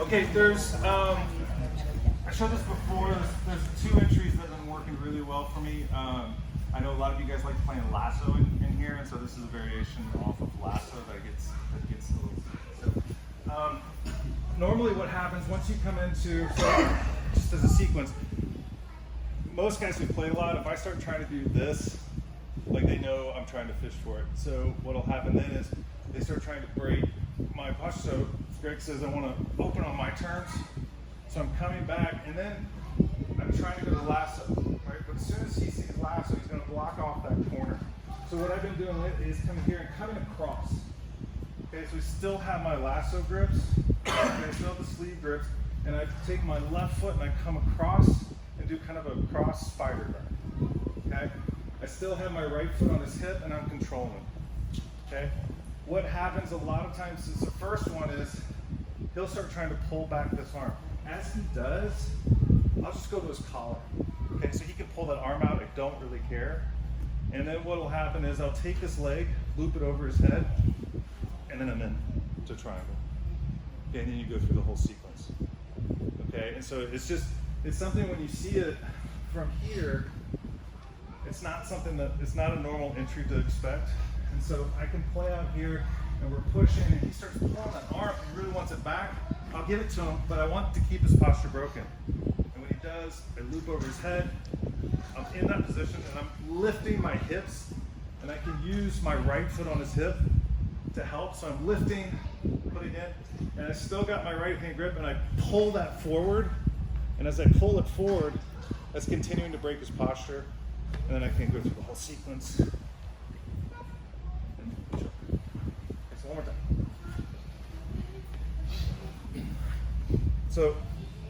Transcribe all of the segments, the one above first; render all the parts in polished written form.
Okay, there's, I showed this before, there's two entries that have been working really well for me. I know a lot of you guys like playing lasso in here, and so this is a variation off of lasso that gets a little, so, normally what happens once you come into, so just as a sequence, most guys who play a lot, if I start trying to do this, like they know I'm trying to fish for it. So what'll happen then is they start trying to break my posture. So Greg says I want to open on my terms. So I'm coming back and then I'm trying to go to lasso, right? But as soon as he sees lasso, he's going to block off that corner. So what I've been doing is coming here and coming across. Okay, so we still have my lasso grips, I still have the sleeve grips, and I take my left foot and I come across and do kind of a cross spider guard. Okay? I still have my right foot on his hip and I'm controlling him. Okay? What happens a lot of times is the first one is he'll start trying to pull back this arm. As he does, I'll just go to his collar. Okay, so he can pull that arm out, I don't really care. And then what will happen is I'll take this leg, loop it over his head, and then I'm in to triangle. Okay, and then you go through the whole sequence. Okay, and so it's something when you see it from here, it's not a normal entry to expect. And so I can play out here and we're pushing and he starts pulling that arm, he really wants it back. I'll give it to him, but I want to keep his posture broken. And when he does, I loop over his head, I'm in that position and I'm lifting my hips and I can use my right foot on his hip to help. So I'm lifting, putting in, and I still got my right hand grip and I pull that forward. And as I pull it forward, that's continuing to break his posture. And then I can go through the whole sequence. So one more time. So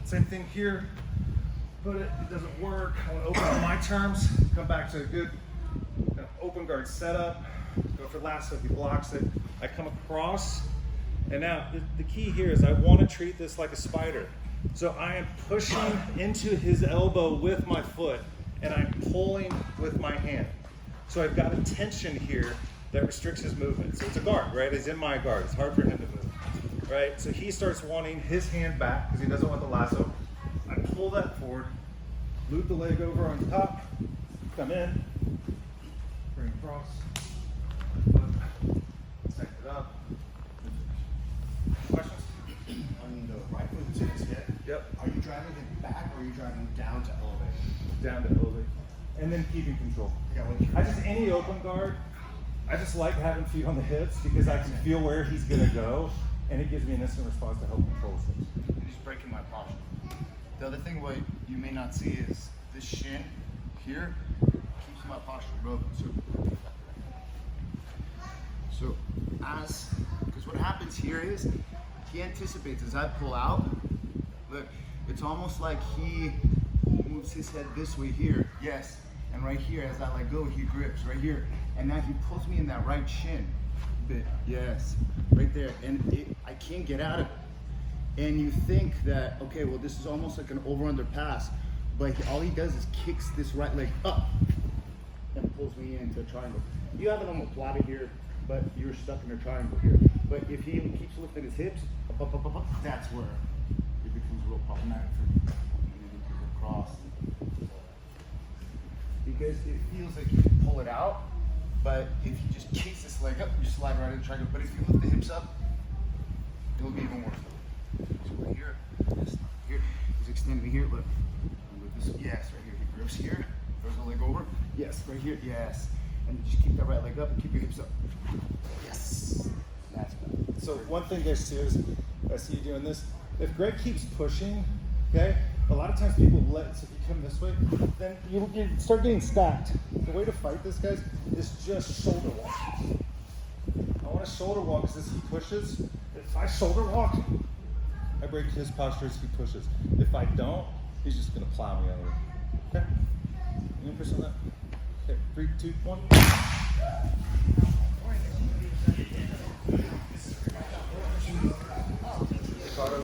same thing here. But it doesn't work. I want to open on my terms. Come back to a good kind of open guard setup. Go for lasso if he blocks it. I come across. And now the key here is I want to treat this like a spider. So I am pushing into his elbow with my foot and I'm pulling with my hand. So I've got a tension here that restricts his movement. So it's a guard, right? It's in my guard. It's hard for him to move, right? So he starts wanting his hand back because he doesn't want the lasso. I pull that forward, loop the leg over on top, come in, bring across, set it up. Questions? On the right foot that's in his hip, Yep. are you driving him back or are you driving him down to elevate? Down to elevate. And then keeping control. Any open guard, I just like having feet on the hips because I can feel where he's gonna go and it gives me an instant response to help control things. He's breaking my posture. The other thing what you may not see is this shin here keeps my posture broken. So because what happens here is he anticipates as I pull out, look, it's almost like he moves his head this way here, yes, and right here as I let go, he grips right here, and now he pulls me in that right shin bit, yes, right there, and I can't get out of it. And you think that, okay, well, this is almost like an over-under pass, but all he does is kicks this right leg up and pulls me into a triangle. You have it on the platter here, but you're stuck in a triangle here. But if he keeps lifting his hips, up, that's where it becomes real problematic for me. Across. Because it feels like you can pull it out, but if you just kicks this leg up, you slide right in the triangle. But if you lift the hips up, it'll be even worse. So right here, he's extending here, look. With this, yes, right here. He grips here, throws the leg over. Yes, right here, yes. And just keep that right leg up and keep your hips up. Yes. That's better. So one thing guys too is, I see you doing this, if Greg keeps pushing, okay, a lot of times people so if you come this way, then you start getting stacked. The way to fight this, guys, is just shoulder walk. I want to shoulder walk because as he pushes, if I shoulder walk, I break his posture as he pushes. If I don't, he's just going to plow me out of it. Okay? You push on that? Okay, 3, 2, 1.